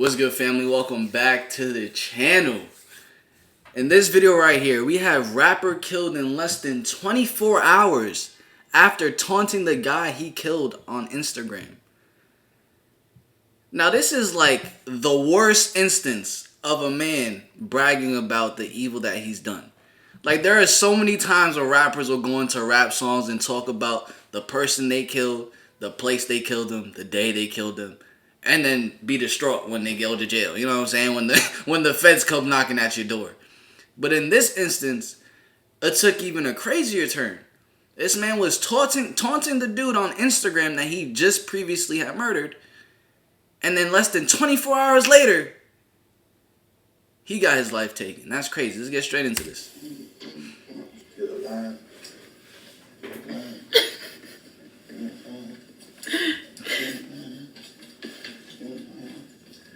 What's good, family? Welcome back to the channel. In this video right here, we have rapper killed in less than 24 hours after taunting the guy he killed on Instagram. Now, this is like the worst instance of a man bragging about the evil that he's done. Like, there are so many times where rappers will go into rap songs and talk about the person they killed, the place they killed them, the day they killed them, and then be distraught when they go to jail. You know what I'm saying? When the feds come knocking at your door. But in this instance, it took even a crazier turn. This man was taunting the dude on Instagram that he just previously had murdered. And then less than 24 hours later, he got his life taken. That's crazy. Let's get straight into this.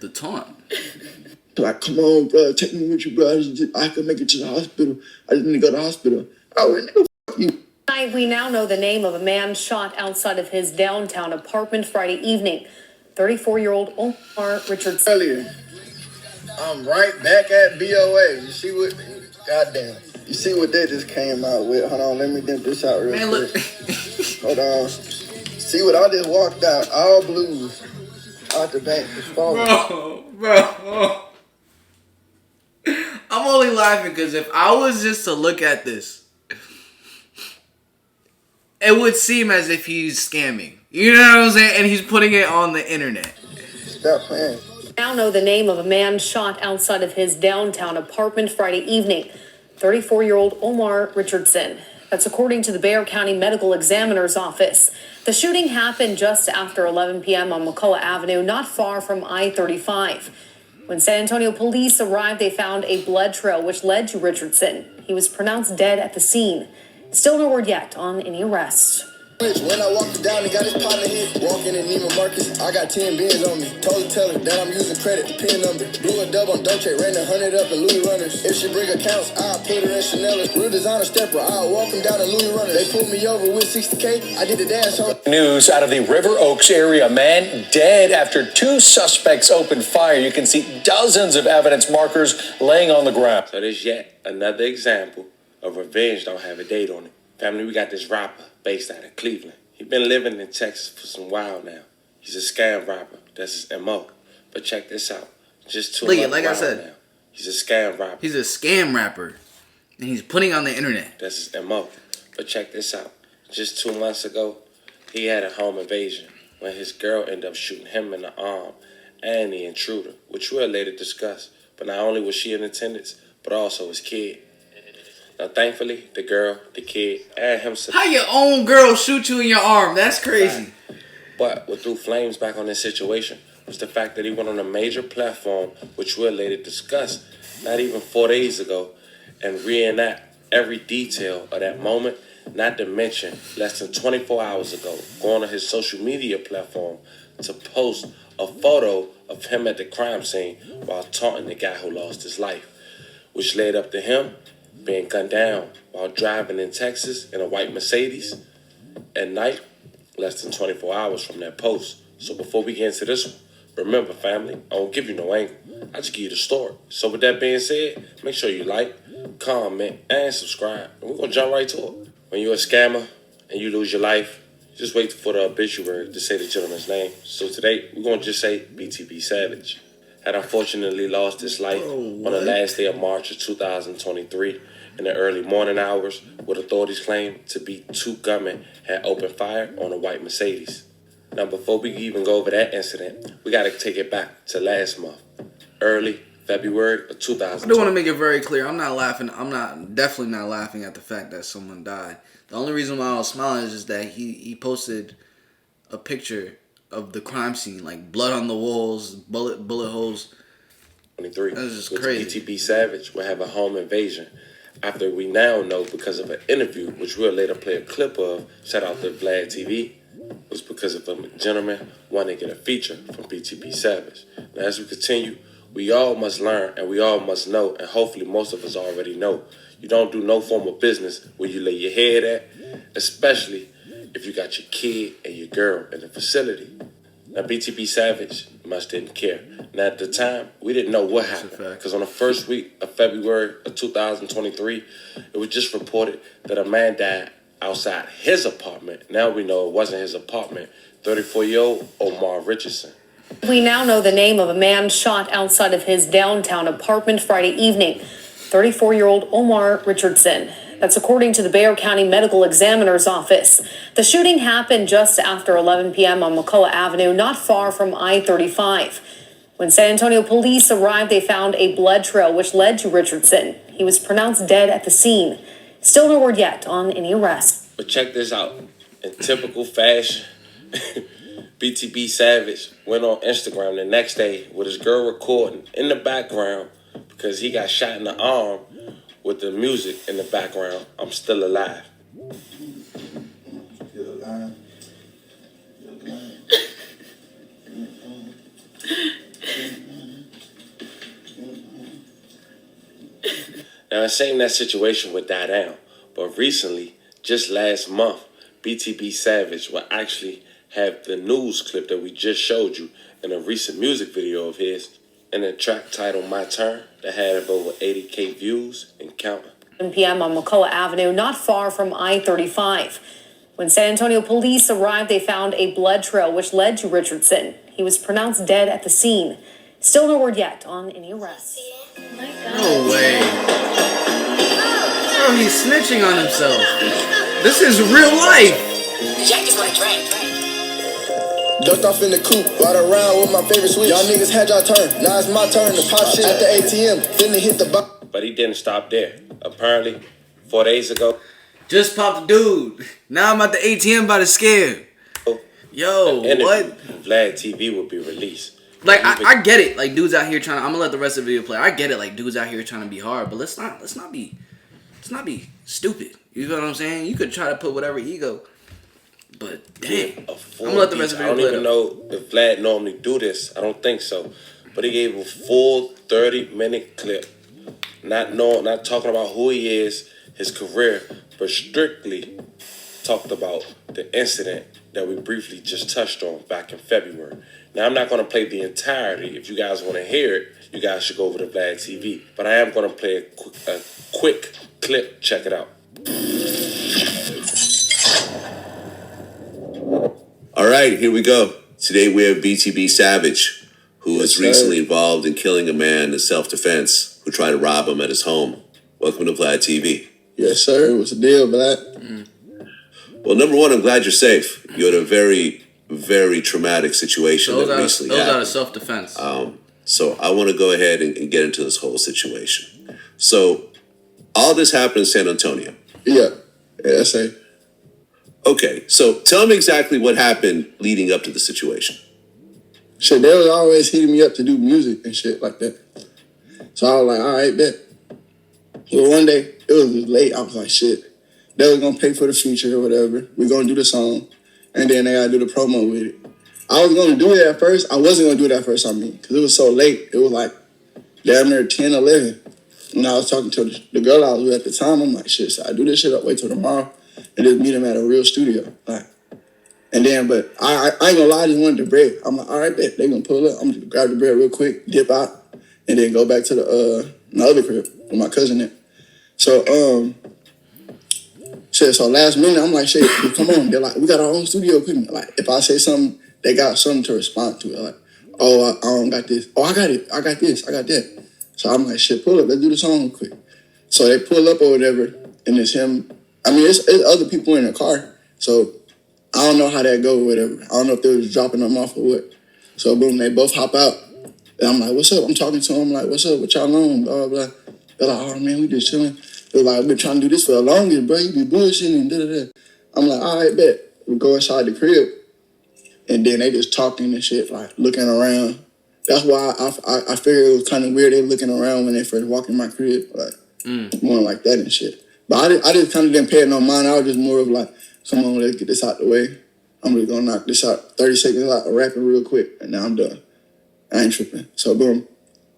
The taunt. Like, come on, bro, take me with you, bro. I can make it to the hospital. I just need to go to the hospital. Oh, nigga, fuck you. We now know the name of a man shot outside of his downtown apartment Friday evening. 34-year-old Omar Richardson. Earlier, I'm right back at BOA. You see what? Goddamn. You see what they just came out with? Hold on, let me get this out real quick. Look. Hold on. See what I just walked out? All blues out the bank. Bro. I'm only laughing because if I was just to look at this, it would seem as if he's scamming. You know what I'm saying? And he's putting it on the internet. Stop playing. Now know the name of a man shot outside of his downtown apartment Friday evening. 34-year-old Omar Richardson. That's according to the Bexar County Medical Examiner's Office. The shooting happened just after 11 p.m. on McCullough Avenue, not far from I-35. When San Antonio police arrived, they found a blood trail which led to Richardson. He was pronounced dead at the scene. Still no word yet on any arrests. When I walked down, he got his partner hit. Walking in Neiman Marcus, I got 10 bins on me. Told the teller that I'm using credit, pin number. Blew a dub on Dolce, ran 100 up in Louis Runners. If she bring accounts, I'll put her in Chanel. Real designer stepper, I'll walk him down in Louis Runners. They pulled me over with 60K, I did the dash home. News out of the River Oaks area. Man dead after two suspects opened fire. You can see dozens of evidence markers laying on the ground. So there's yet another example of revenge don't have a date on it. Family, we got this rapper based out of Cleveland. He's been living in Texas for some while now. He's a scam rapper. That's his MO. But check this out. Just 2 months like I said, now. He's a scam rapper. He's a scam rapper. And he's putting on the internet. That's his MO. But check this out. Just 2 months ago, he had a home invasion when his girl ended up shooting him in the arm and the intruder, which we'll later discuss. But not only was she in attendance, but also his kid. Now, thankfully, the girl, the kid, and him... How your own girl shoot you in your arm? That's crazy. But what threw flames back on this situation was the fact that he went on a major platform, which we'll later discuss, not even 4 days ago, and reenact every detail of that moment, not to mention less than 24 hours ago, going on his social media platform to post a photo of him at the crime scene while taunting the guy who lost his life, which led up to him being gunned down while driving in Texas in a white Mercedes at night, less than 24 hours from that post. So before we get into this one, remember, family, I won't give you no angle. I just give you the story. So with that being said, make sure you like, comment, and subscribe. And we're going to jump right to it. When you're a scammer and you lose your life, just wait for the obituary to say the gentleman's name. So today, we're going to just say BTB Savage had unfortunately lost his life on the last day of March of 2023 in the early morning hours, what authorities claim to be two gunmen had opened fire on a white Mercedes. Now, before we even go over that incident, we got to take it back to last month, early February of 2020. I do want to make it very clear. I'm not laughing. Definitely not laughing at the fact that someone died. The only reason why I was smiling is just that he posted a picture of the crime scene, like blood on the walls, bullet holes. 23. That's just crazy. BTB Savage will have a home invasion after we now know because of an interview, which we'll later play a clip of, shout out to Vlad TV, was because of a gentleman wanting to get a feature from BTB Savage. Now, as we continue, we all must learn and we all must know, and hopefully most of us already know, you don't do no form of business where you lay your head at, especially if you got your kid and your girl in the facility. Now, BTB Savage much didn't care. Now, at the time, we didn't know what happened. Because on the first week of February of 2023, it was just reported that a man died outside his apartment. Now we know it wasn't his apartment. 34-year-old Omar Richardson. We now know the name of a man shot outside of his downtown apartment Friday evening. 34-year-old Omar Richardson. That's according to the Bexar County Medical Examiner's Office. The shooting happened just after 11 p.m. on McCullough Avenue, not far from I-35. When San Antonio police arrived, they found a blood trail which led to Richardson. He was pronounced dead at the scene. Still no word yet on any arrest. But check this out. In typical fashion, BTB Savage went on Instagram the next day with his girl recording in the background because he got shot in the arm with the music in the background. I'm still alive. Still alive. Now, it seemed that situation would die down, but recently, just last month, BTB Savage will actually have the news clip that we just showed you in a recent music video of his, and a track titled My Turn that had over 80K views and counting. 7 p.m. on McCullough Avenue, not far from I-35. When San Antonio police arrived, they found a blood trail which led to Richardson. He was pronounced dead at the scene. Still no word yet on any arrests. No way. Bro, he's snitching on himself. This is real life. Jack just wanna drink. Ducked off in the coupe, ride around with my favorite switch. Y'all niggas had y'all turn, now it's my turn to pop shit at the ATM. Finna hit the box. But he didn't stop there. Apparently, 4 days ago, Just popped a dude. Now I'm at the ATM by the scare. Yo, what? Vlad TV will be released. Like I get it. Like dudes out here trying to, I'm gonna let the rest of the video play. I get it. Like dudes out here trying to be hard, but let's not be stupid. You know what I'm saying? You could try to put whatever ego, but damn. I'm gonna let the rest of the video play. I don't even know if Vlad normally do this. I don't think so. But he gave a full 30-minute clip. Not talking about who he is, his career, but strictly talked about the incident that we briefly just touched on back in February. Now, I'm not going to play the entirety. If you guys want to hear it, you guys should go over to Vlad TV. But I am going to play a quick clip. Check it out. All right, here we go. Today we have BTB Savage, who was recently involved in killing a man in self-defense who tried to rob him at his home. Welcome to Vlad TV. Yes, sir. What's the deal, Vlad? Well, number one, I'm glad you're safe. You had a very, very traumatic situation that recently happened. Out of self-defense. So I want to go ahead and get into this whole situation. So all this happened in San Antonio. Yeah, that's it. Okay, so tell me exactly what happened leading up to the situation. Shit, they was always hitting me up to do music and shit like that. So I was like, all right, bet. So one day, it was just late. I was like, shit, they was going to pay for the feature or whatever. We're going to do the song. And then they got to do the promo with it. I was going to do it at first. I wasn't going to do it at first, because it was so late. It was like damn near 10, 11. When I was talking to the girl I was with at the time, I'm like, shit, so I do this shit up, wait till tomorrow, and just meet him at a real studio. Like, and then, but I ain't gonna lie, I just wanted the bread. I'm like, all right, bet, they gonna pull up. I'm gonna grab the bread real quick, dip out, and then go back to the my other crib with my cousin there. So, shit, so last minute, I'm like, shit, come on. They're like, we got our own studio equipment. Like, if I say something, they got something to respond to. They're like, oh, I don't got this. Oh, I got it. I got this. I got that. So I'm like, shit, pull up. Let's do the song real quick. So they pull up or whatever, and it's him. I mean, it's other people in the car. So I don't know how that go or whatever. I don't know if they was dropping them off or what. So boom, they both hop out. And I'm like, what's up? I'm talking to them. I'm like, what's up? What y'all on? Blah, blah, blah. They're like, oh, man, we just chilling. They're like, I've been trying to do this for the longest, bro. You be bullshitting and da-da-da. I'm like, all right, bet. We go inside the crib. And then they just talking and shit, like looking around. That's why I figured it was kind of weird. They looking around when they first walk in my crib, like more like that and shit. But I just kind of didn't pay it no mind. I was just more of like, come on, let's get this out the way. I'm just gonna knock this out 30 seconds out, rap it real quick, and now I'm done. I ain't tripping. So boom,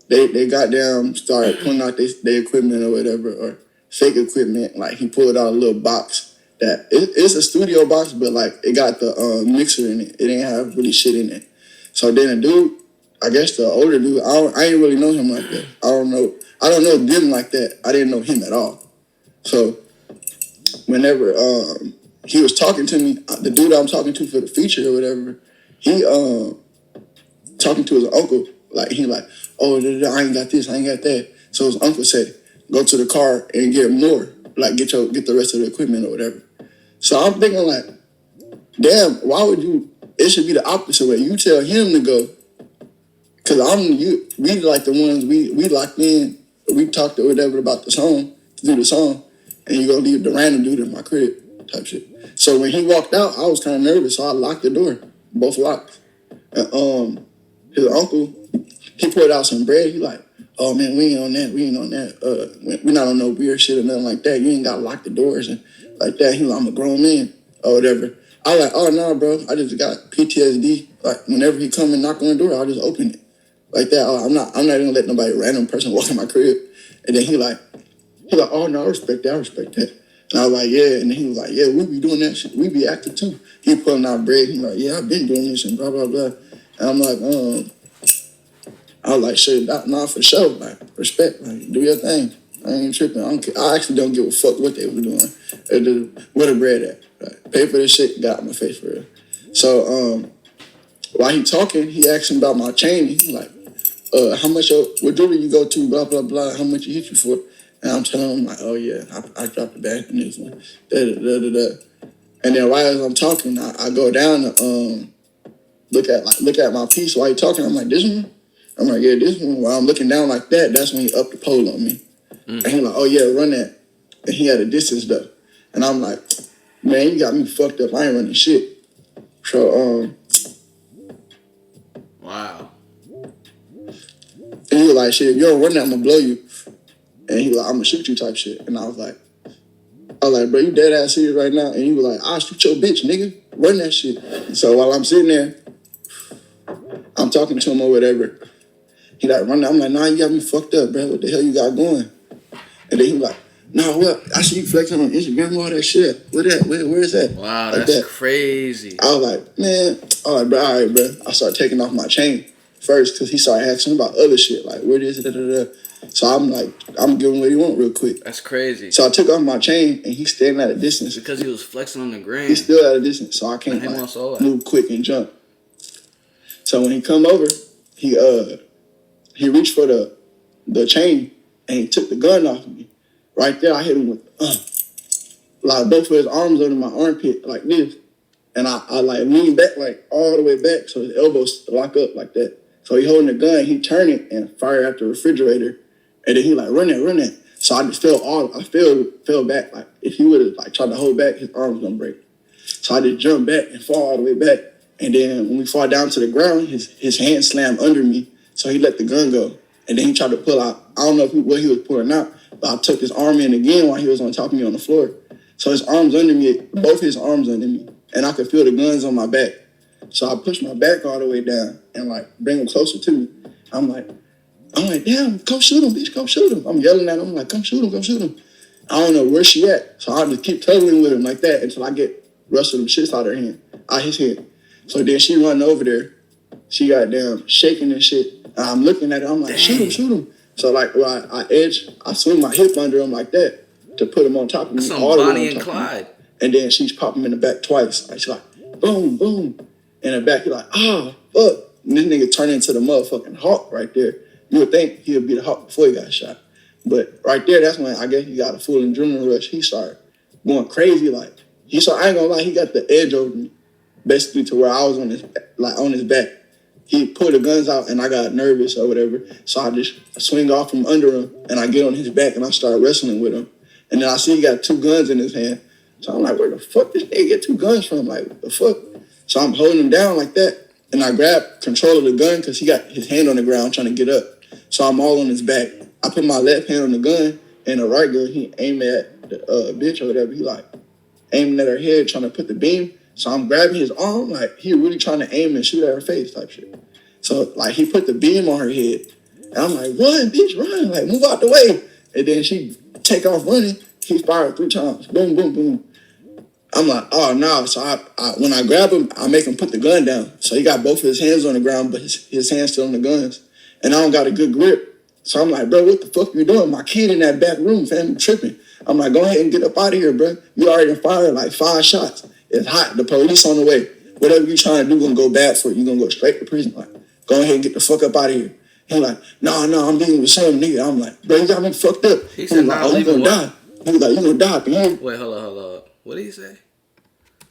they got down, started pulling out their equipment or whatever, or fake equipment. Like he pulled out a little box that it's a studio box, but like it got the mixer in it. It didn't have really shit in it. So then a dude I guess the older dude, I ain't really know him like that. I don't know them like that. I didn't know him at all. So whenever he was talking to me, the dude I'm talking to for the feature or whatever, he talking to his uncle, like he like, oh, I ain't got this, I ain't got that. So his uncle said, go to the car and get more, like get the rest of the equipment or whatever. So I'm thinking like, damn, why would you? It should be the opposite way. You tell him to go, cause we like the ones we locked in. We talked or whatever about the song to do the song, and you go leave the random dude in my crib type shit. So when he walked out, I was kind of nervous, so I locked the door, both locked. And his uncle, he poured out some bread. He like, oh man, we ain't on that. We not on no weird shit or nothing like that. You ain't gotta lock the doors and like that. He like, I'm a grown man or whatever. I like, oh no, bro, I just got PTSD. Like whenever he come and knock on the door, I'll just open it. Like that. I'm not even let nobody random person walk in my crib. And then he like, oh no, I respect that. And I was like, yeah. And then he was like, yeah, we be doing that shit. We be active too. He pulling out bread. He like, yeah, I've been doing this and blah, blah, blah. And I'm like, I was like, shit, nah, for sure. Like, respect. Like, do your thing. I ain't tripping. I actually don't give a fuck what they were doing. Where the bread at? Like, pay for this shit, got out my face for real. So, while he talking, he asking about my chain. He like, how much, what jewelry you go to, blah, blah, blah, how much he hit you for? And I'm telling him, like, oh yeah, I dropped the bag in this one. And then while I'm talking, I go down to look at my piece while he talking. I'm like, this one? I'm like, yeah, this one. While I'm looking down like that, that's when he upped the pole on me. And he like, oh yeah, run that. And he had a distance though. And I'm like, man, you got me fucked up. I ain't running shit. So, Wow. and he was like, shit, if you don't run that, I'm gonna blow you. And he was like, I'm gonna shoot you type shit. And I was like, bro, you dead ass serious right now? And he was like, I'll shoot your bitch, nigga. Run that shit. And so while I'm sitting there, I'm talking to him or whatever. He like, run that. I'm like, nah, you got me fucked up, bro. What the hell you got going? And then he like, nah, what? I see you flexing on Instagram, all that shit. Where is that? Wow, like that's that. crazy. I was like, man, all right, bro. I started taking off my chain first because he started asking about other shit, like, where is it? So I'm like, I'm giving what he want real quick. That's crazy. So I took off my chain and he's standing at a distance. Because he was flexing on the ground. He's still at a distance, so I can't move quick and jump. So when he come over, he reached for the chain and he took the gun off of me. Right there, I hit him with like both of his arms under my armpit like this, and I like leaned back like all the way back so his elbows lock up like that. So he holding the gun, he turned it and fired at the refrigerator, and then he like run that. So I just fell back. Like if he would have like tried to hold back, his arms gonna break. So I just jumped back and fall all the way back. And then when we fall down to the ground, his hand slammed under me. So he let the gun go. And then he tried to pull out, I don't know what he was pulling out, but I took his arm in again while he was on top of me on the floor. So his arms under me, both his arms under me. And I could feel the guns on my back. So I pushed my back all the way down and like bring him closer to me. I'm like, damn, come shoot him, bitch, come shoot him. I'm yelling at him, I'm like, come shoot him. I don't know where she at. So I just keep tugging with him like that until I get rest of them shits out of his hand. So then she run over there. She got down shaking and shit. And I'm looking at her. I'm like, shoot him. So like, I swing my hip under him like that to put him on top of me. Some Bonnie and Clyde. And then she's popping him in the back twice. Like she's like, boom, boom. In the back, you're like, fuck. And this nigga turned into the motherfucking Hawk right there. You would think he'd be the Hawk before he got shot. But right there, that's when I guess he got a full adrenaline rush. He started going crazy. Like I ain't gonna lie, he got the edge over me, basically to where I was on his back. He pulled the guns out and I got nervous or whatever. So I just swing off from under him and I get on his back and I start wrestling with him. And then I see he got 2 guns in his hand. So I'm like, where the fuck this nigga get 2 guns from? Like, what the fuck? So I'm holding him down like that. And I grab control of the gun because he got his hand on the ground trying to get up. So I'm all on his back. I put my left hand on the gun and the right gun, he aimed at the bitch or whatever. He like aiming at her head, trying to put the beam. So I'm grabbing his arm, like he really trying to aim and shoot at her face type shit. So like he put the beam on her head. And I'm like, run, bitch, run. Like move out the way. And then she take off running. He fired 3 times. Boom, boom, boom. I'm like, oh no. So when I grab him, I make him put the gun down. So he got both of his hands on the ground, but his hands still on the guns. And I don't got a good grip. So I'm like, bro, what the fuck you doing? My kid in that back room, fam, tripping. I'm like, go ahead and get up out of here, bro. You already fired like 5 shots. It's hot. The police on the way. Whatever you trying to do gonna go bad for you. You gonna go straight to prison. Like, go ahead and get the fuck up out of here. He like, no, I'm dealing with some nigga. I'm like, bro, you got me fucked up. He said, nah, oh, you gonna die. He was like, you gonna die, man. Wait, hold on. What did he say?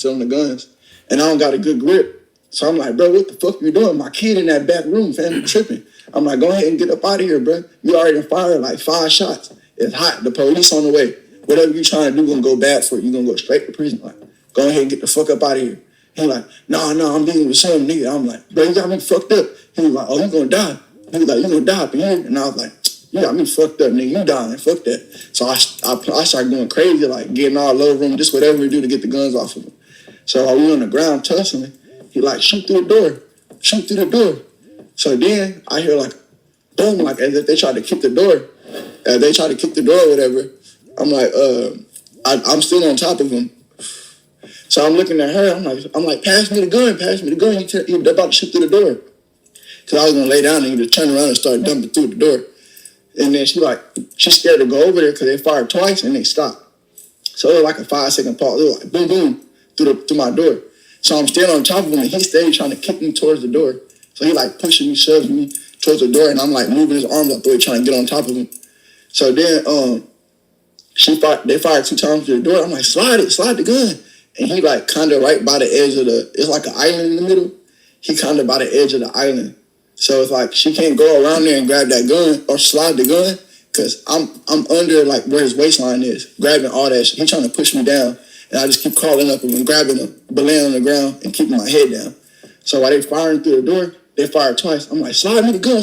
On the guns. And I don't got a good grip. So I'm like, bro, what the fuck you doing? My kid in that back room, fam, tripping. I'm like, go ahead and get up out of here, bro. You already fired like 5 shots. It's hot. The police on the way. Whatever you trying to do gonna go bad for you. You gonna go straight to prison. Like, go ahead and get the fuck up out of here. He like, no, I'm dealing with some nigga. I'm like, bro, you got me fucked up. He was like, oh, you gonna die. He was like, you gonna die, man. And I was like, you got me fucked up, nigga. You dying. Fuck that. So I started going crazy, like getting all over him, just whatever we do to get the guns off of him. So while we on the ground tussling, he like, shoot through the door. So then I hear like, boom, like as if they tried to kick the door. They tried to kick the door or whatever. I'm like, I'm still on top of him. So I'm looking at her, I'm like, pass me the gun. You're about to shoot through the door. Cause I was gonna lay down and he just turned around and started dumping through the door. And then she's scared to go over there because they fired twice and they stopped. So it was like a 5-second pause. It was like boom, boom, through my door. So I'm still on top of him and he stayed trying to kick me towards the door. So he like pushing me, shoving me towards the door and I'm like moving his arms out the way trying to get on top of him. So then they fired 2 times to the door. I'm like, slide the gun. And he like kind of right by the edge of it's like an island in the middle. He kind of by the edge of the island. So it's like she can't go around there and grab that gun or slide the gun because I'm under like where his waistline is, grabbing all that shit. He trying to push me down. And I just keep crawling up and grabbing him, but laying on the ground and keeping my head down. So while they firing through the door, they fired twice. I'm like, slide me the gun.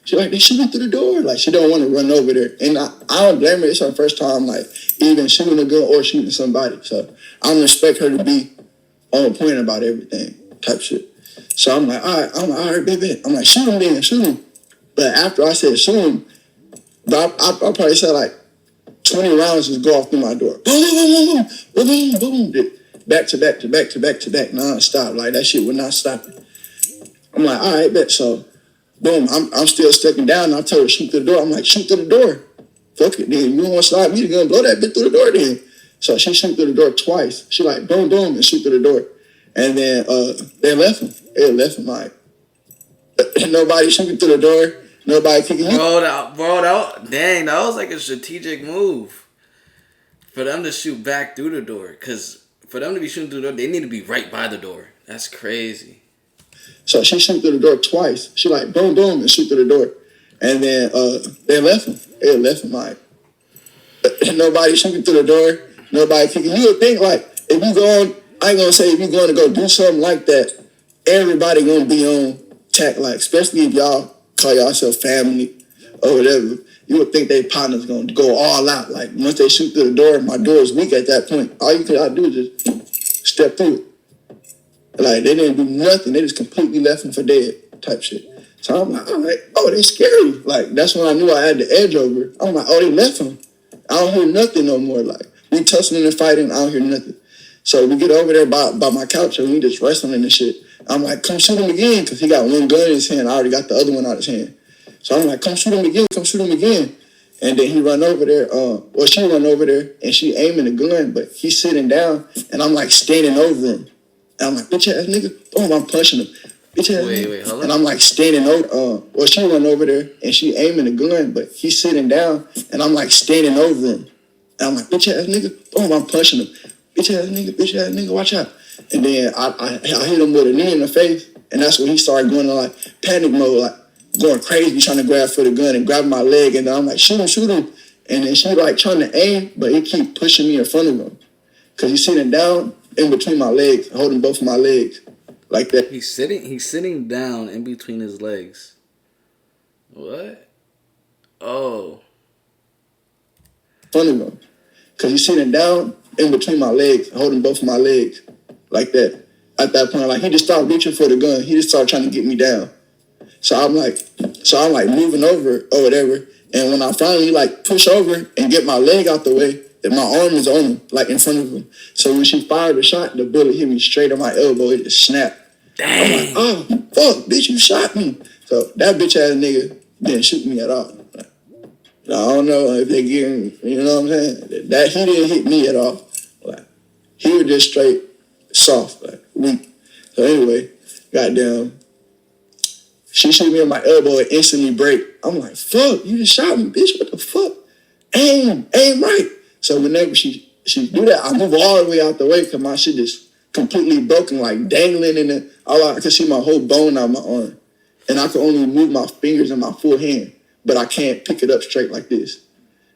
She like, they shooting through the door. Like, she don't want to run over there. And I don't blame her. It's her first time, like, even shooting a gun or shooting somebody. So I don't expect her to be on point about everything type shit. So I'm like, all right, baby. I'm like, shoot him. But after I said shoot him, I probably said like 20 rounds just go off through my door. Boom, boom, boom, boom. Back to back, non-stop. Like, that shit would not stop it. I'm like, all right, bet. So, boom, I'm still stepping down. And I told her, shoot through the door. I'm like, shoot through the door. Fuck it, then. You want to slide me, you're going to blow that bitch through the door then. So she shoot through the door twice. She like, boom, boom, and shoot through the door. And then they left him. Like, nobody shooting through the door. Nobody kicking you. Bro, that was like a strategic move for them to shoot back through the door. Because for them to be shooting through the door, they need to be right by the door. That's crazy. So she shoot through the door twice. She like, boom, boom, and shoot through the door. And then they left him. Like, nobody shooting through the door. Nobody kicking. You would think, like, if you going, I ain't gonna say if you going to go do something like that, everybody gonna be on tack. Like, especially if y'all call yourself family or whatever, you would think they partners gonna go all out. Like, once they shoot through the door, my door is weak at that point. All you could do is just step through it. Like, they didn't do nothing. They just completely left him for dead type shit. So I'm like, all right, oh, they scary. Like, that's when I knew I had the edge over. I'm like, oh, they left him. I don't hear nothing no more. Like, we tussling and fighting, I don't hear nothing. So we get over there by my couch and we just wrestling and shit. I'm like, come shoot him again, because he got one gun in his hand. I already got the other one out of his hand. So I'm like, come shoot him again. And then he run over there, she run over there and she aiming the gun, but he's sitting down and I'm like standing over him. And I'm like, bitch ass nigga. Boom, I'm punching him. Bitch ass nigga. Wait, hold on. And I'm like standing over, she run over there and she aiming the gun, but he's sitting down and I'm like standing over him. And I'm like, bitch ass nigga. Boom, I'm punching him. Bitch ass nigga, watch out. And then I hit him with a knee in the face, and that's when he started going in like panic mode, like going crazy, trying to grab for the gun and grab my leg. And then I'm like, shoot him. And then she like trying to aim, but he keep pushing me in front of him. Because he's sitting down in between my legs, holding both of my legs like that. He's sitting down in between his legs. What? Oh. In front of him. Because he's sitting down in between my legs, holding both of my legs like that. At that point, like, he just started reaching for the gun. He just started trying to get me down. So I'm like moving over or whatever. And when I finally like push over and get my leg out the way, And my arm is on him, like in front of him. So when she fired the shot, the bullet hit me straight on my elbow. It just snapped. Dang. I'm like, oh, fuck, bitch, you shot me. So that bitch ass nigga didn't shoot me at all. Like, I don't know if they getting, you know what I'm saying? That he didn't hit me at all. Like, he was just straight soft, like weak. So anyway, goddamn, she shoot me in my elbow and instantly break. I'm like, fuck, you just shot me, bitch, what the fuck? Aim right. So whenever she do that, I move all the way out the way because my shit is completely broken, like dangling in the, I can see my whole bone out my arm. And I can only move my fingers in my full hand, but I can't pick it up straight like this.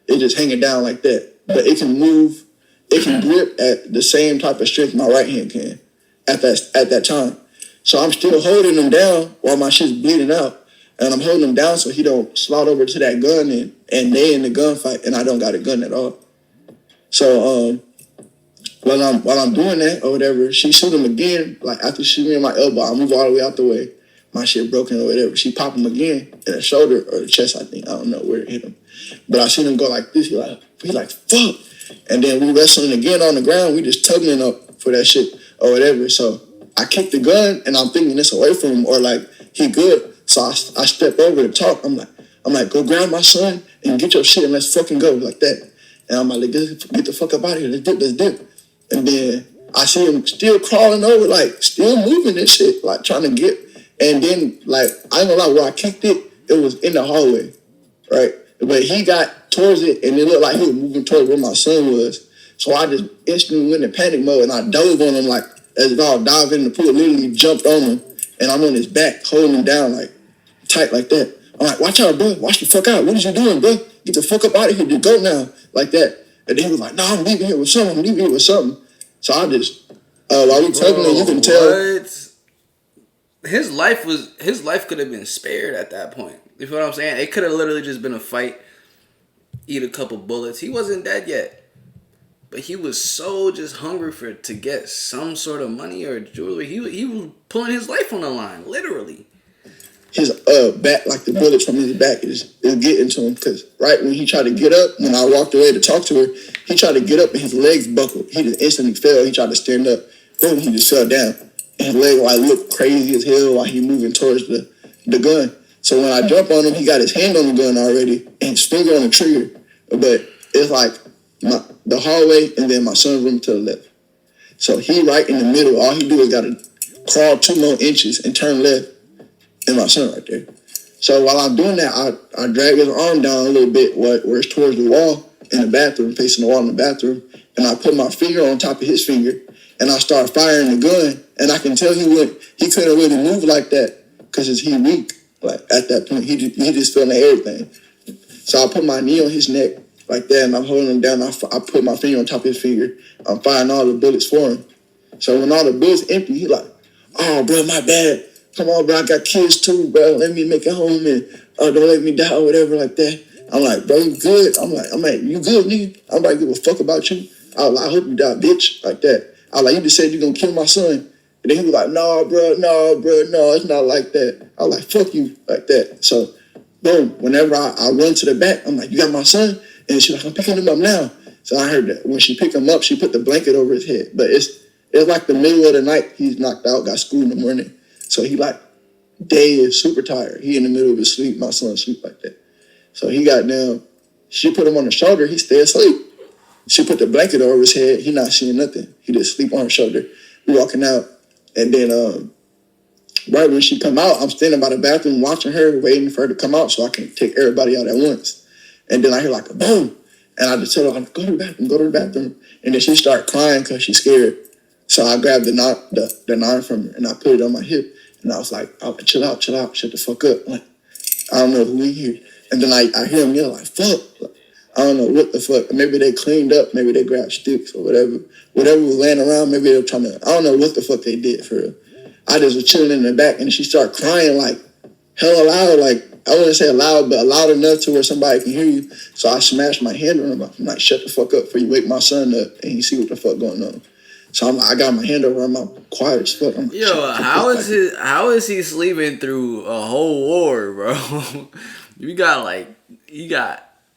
It just hanging down like that. But it can move, it can grip at the same type of strength my right hand can at that time. So I'm still holding him down while my shit's bleeding out. And I'm holding him down so he don't slide over to that gun and they in the gunfight and I don't got a gun at all. So while I'm doing that or whatever, she shoot him again. Like after she shoot me in my elbow, I move all the way out the way. My shit broken or whatever. She pop him again in the shoulder or the chest, I think. I don't know where it hit him. But I seen him go like this. He like, fuck. And then we wrestling again on the ground. We just tugging up for that shit or whatever. So I kicked the gun and I'm thinking this away from him or like he good. So I step over to talk. I'm like, go grab my son and get your shit and let's fucking go like that. And I'm like, get the fuck up out of here. Let's dip. And then I see him still crawling over, like still moving and shit, like trying to get. And then like I ain't gonna lie, where I kicked it, it was in the hallway, right? But he got towards it and it looked like he was moving towards where my son was. So I just instantly went in panic mode and I dove on him like as if I was diving in the pool, literally jumped on him and I'm on his back holding him down like tight like that. I'm like, watch out, bro. Watch the fuck out. What is you doing, bro? Get the fuck up out of here. Just go now. Like that. And then he was like, no, I'm leaving here with something. So I just, while we tugging, you can tell. What? His life could have been spared at that point. You feel what I'm saying? It could have literally just been a fight, eat a couple bullets. He wasn't dead yet. But he was so just hungry to get some sort of money or jewelry. He was pulling his life on the line, literally. His back, like the bullets from his back is getting to him because right when he tried to get up, when I walked away to talk to her, he tried to get up and his legs buckled. He just instantly fell. He tried to stand up. Boom, he just fell down. And his leg like looked crazy as hell while he moving towards the gun. So when I jump on him, he got his hand on the gun already and his finger on the trigger. But it's like the hallway and then my son's room to the left. So he right in the middle. All he do is got to crawl 2 more inches and turn left. And my son right there. So while I'm doing that, I drag his arm down a little bit where it's towards the wall in the bathroom, facing the wall in the bathroom. And I put my finger on top of his finger and I start firing the gun. And I can tell he couldn't really move like that because he weak. Like at that point, he just feeling everything. So I put my knee on his neck like that and I'm holding him down. I put my finger on top of his finger. I'm firing all the bullets for him. So when all the bullets empty, he like, oh, bro, my bad. Come on, bro, I got kids too, bro. Let me make it home and don't let me die or whatever like that. I'm like, bro, you good? I'm like, you good, nigga? I'm like, give a fuck about you. I was like, I hope you die, bitch, like that. I was like, you just said you're gonna kill my son. And then he was like, no, it's not like that. I was like, fuck you, like that. So, boom, whenever I run to the back, I'm like, you got my son? And she's like, I'm picking him up now. So I heard that. When she picked him up, she put the blanket over his head. But it's like the middle of the night. He's knocked out, got school in the morning. So he like, dead, super tired. He in the middle of his sleep. My son sleep like that. So he got down. She put him on the shoulder. He stay asleep. She put the blanket over his head. He not seeing nothing. He just sleep on her shoulder. We walking out. And then right when she come out, I'm standing by the bathroom watching her, waiting for her to come out so I can take everybody out at once. And then I hear like a boom. And I just tell her, go to the bathroom. And then she start crying because she's scared. So I grabbed the knife from her and I put it on my hip. And I was like, oh, chill out, shut the fuck up. Like, I don't know who in here. And then I hear him yell like, fuck. I don't know what the fuck. Maybe they cleaned up, maybe they grabbed sticks or whatever. Whatever was laying around, maybe they were trying to, I don't know what the fuck they did for real. I just was chilling in the back and she started crying like hella loud, like, I wouldn't say loud, but loud enough to where somebody can hear you. So I smashed my hand on him. I'm like, shut the fuck up before you wake my son up and he see what the fuck going on. So I got my hand over him. I'm quiet as fuck. I'm like, yo, how is he sleeping through a whole war, bro? you got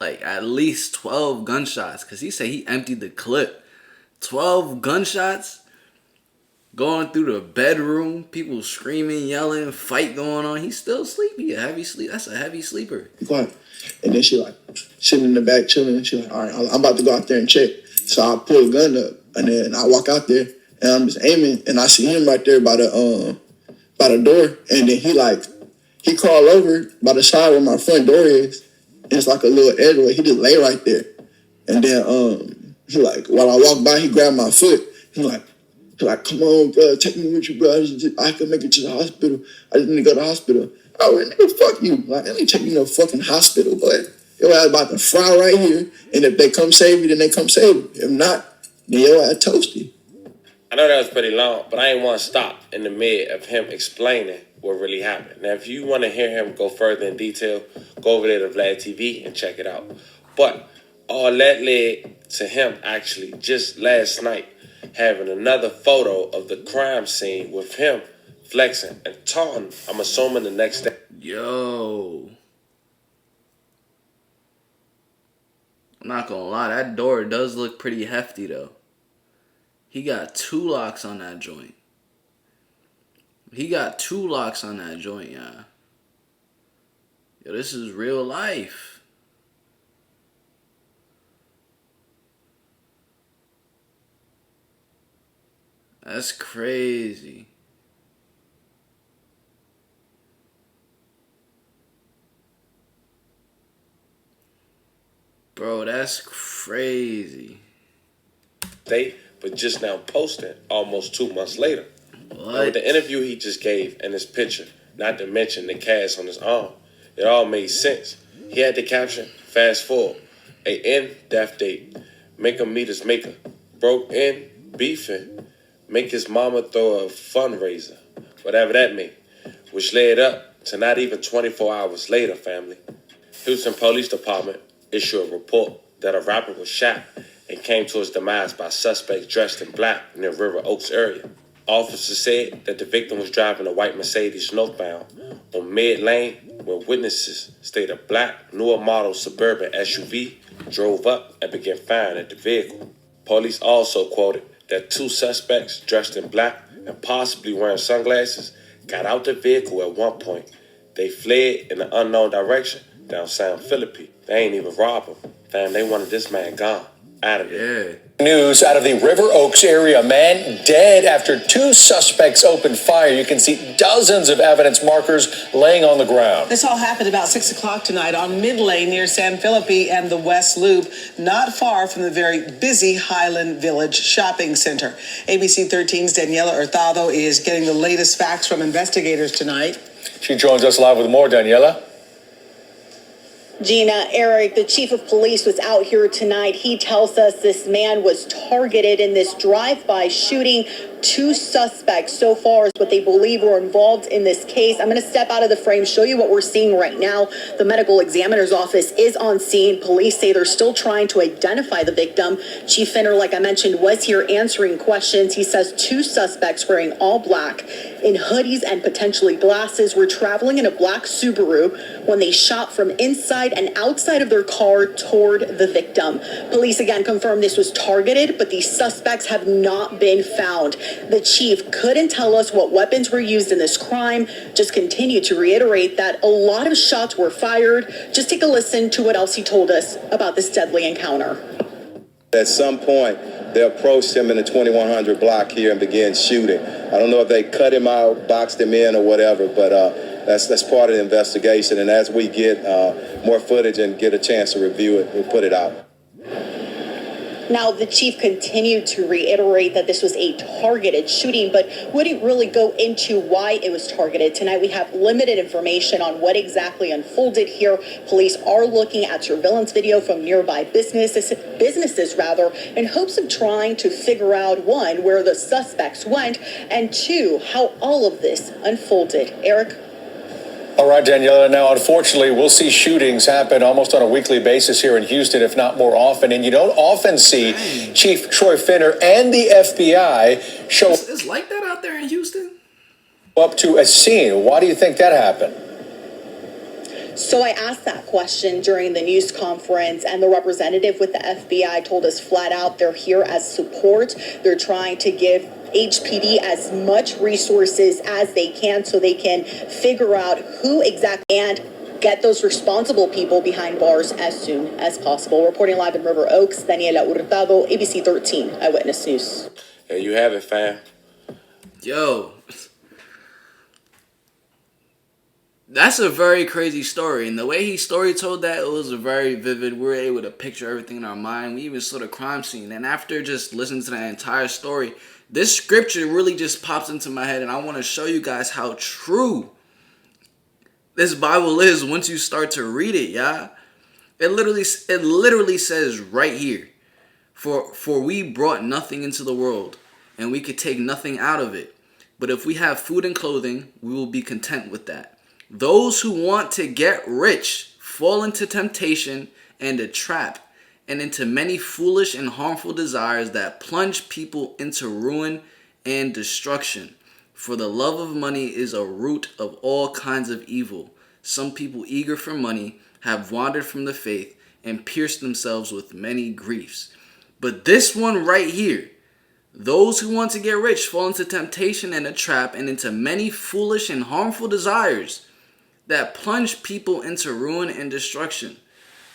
like at least 12 gunshots, because he said he emptied the clip. 12 gunshots going through the bedroom, people screaming, yelling, fight going on. He's still sleepy. A heavy sleep. That's a heavy sleeper. Quiet. And then she like sitting in the back chilling. And she like, all right, I'm about to go out there and check. So I pull the gun up, and then I walk out there, and I'm just aiming, and I see him right there by the door, and then he crawl over by the side where my front door is. And it's like a little edgeway. He just lay right there, and then he like while I walk by, he grabbed my foot. He like, come on, bro, take me with you, bro. I can make it to the hospital. I just need to go to the hospital. I went, nigga, fuck you. Like, they ain't taking me to no fucking hospital, but your ass about to fry right here. And if they come save you, then they come save you. If not, then your ass toasty. I know that was pretty long, but I ain't want to stop in the mid of him explaining what really happened. Now, if you want to hear him go further in detail, go over there to Vlad TV and check it out. But all that led to him actually just last night having another photo of the crime scene with him flexing and taunting, I'm assuming the next day. Yo. I'm not gonna lie, that door does look pretty hefty though. He got 2 locks on that joint. Yeah. Yo, this is real life. That's crazy. Bro, that's crazy. But just now posting almost 2 months later. What? Now, with the interview he just gave and his picture, not to mention the cast on his arm, it all made sense. He had the caption, fast forward, a end death date, make him meet his maker, broke in, beefing, make his mama throw a fundraiser, whatever that means, which led up to not even 24 hours later, family. Houston Police Department issued a report that a rapper was shot and came to his demise by suspects dressed in black near River Oaks area. Officers said that the victim was driving a white Mercedes northbound on mid-lane when witnesses stated a black, newer model Suburban SUV drove up and began firing at the vehicle. Police also quoted that 2 suspects dressed in black and possibly wearing sunglasses got out the vehicle at one point. They fled in an unknown direction down San Felipe. They ain't even robbed him. Fam, they wanted this man gone. Out of there. Yeah. News out of the River Oaks area. Man dead after 2 suspects opened fire. You can see dozens of evidence markers laying on the ground. This all happened about 6 o'clock tonight on Mid-Lane near San Felipe and the West Loop, not far from the very busy Highland Village shopping center. ABC 13's Daniela Hurtado is getting the latest facts from investigators tonight. She joins us live with more. Daniela? Gina, Eric, the chief of police was out here tonight. He tells us this man was targeted in this drive-by shooting. 2 suspects so far is what they believe were involved in this case. I'm going to step out of the frame, show you what we're seeing right now. The medical examiner's office is on scene. Police say they're still trying to identify the victim. Chief Finner, like I mentioned, was here answering questions. He says 2 suspects wearing all black in hoodies and potentially glasses were traveling in a black Subaru when they shot from inside and outside of their car toward the victim. Police again confirmed this was targeted, but these suspects have not been found. The chief couldn't tell us what weapons were used in this crime, just continued to reiterate that a lot of shots were fired. Just take a listen to what else he told us about this deadly encounter. At some point, they approached him in the 2100 block here and began shooting. I don't know if they cut him out, boxed him in or whatever, but that's part of the investigation. And as we get more footage and get a chance to review it, we'll put it out. Now, the chief continued to reiterate that this was a targeted shooting, but wouldn't really go into why it was targeted. Tonight, we have limited information on what exactly unfolded here. Police are looking at surveillance video from nearby businesses in hopes of trying to figure out, 1, where the suspects went, and 2, how all of this unfolded. Eric? All right, Daniela. Now, unfortunately, we'll see shootings happen almost on a weekly basis here in Houston, if not more often. And you don't often see Chief Troy Finner and the FBI show It's like that out there in Houston? up to a scene. Why do you think that happened? So I asked that question during the news conference, and the representative with the FBI told us flat out they're here as support. They're trying to give HPD as much resources as they can so they can figure out who exactly and get those responsible people behind bars as soon as possible. Reporting live in River Oaks, Daniela Hurtado, ABC 13 Eyewitness News. There you have it, fam. Yo, that's a very crazy story, and the way he story told that, it was very vivid. We were able to picture everything in our mind. We even saw the crime scene, and after just listening to that entire story, this scripture really just pops into my head, and I want to show you guys how true this Bible is once you start to read it, yeah. It literally says right here, for we brought nothing into the world, and we could take nothing out of it. But if we have food and clothing, we will be content with that. Those who want to get rich fall into temptation and a trap, and into many foolish and harmful desires that plunge people into ruin and destruction. For the love of money is a root of all kinds of evil. Some people eager for money have wandered from the faith and pierced themselves with many griefs. But this one right here, those who want to get rich fall into temptation and a trap, and into many foolish and harmful desires that plunge people into ruin and destruction.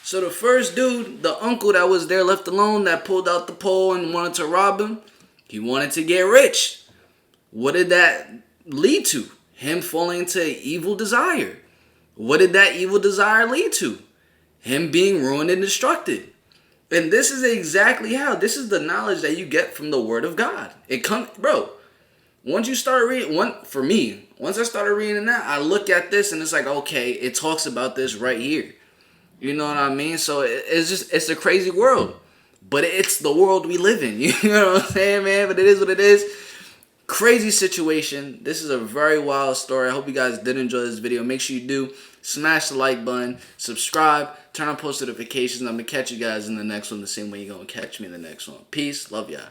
So the first dude, the uncle that was there left alone, that pulled out the pole and wanted to rob him, he wanted to get rich. What did that lead to? Him falling into evil desire. What did that evil desire lead to? Him being ruined and destructed. And this is exactly how. This is the knowledge that you get from the Word of God. It comes, bro. Once you start reading, once I started reading that, I look at this and it's like, okay, it talks about this right here. You know what I mean? So it's a crazy world. But it's the world we live in. You know what I'm saying, man? But it is what it is. Crazy situation. This is a very wild story. I hope you guys did enjoy this video. Make sure you do smash the like button, subscribe, turn on post notifications. I'm going to catch you guys in the next one the same way you're going to catch me in the next one. Peace. Love y'all.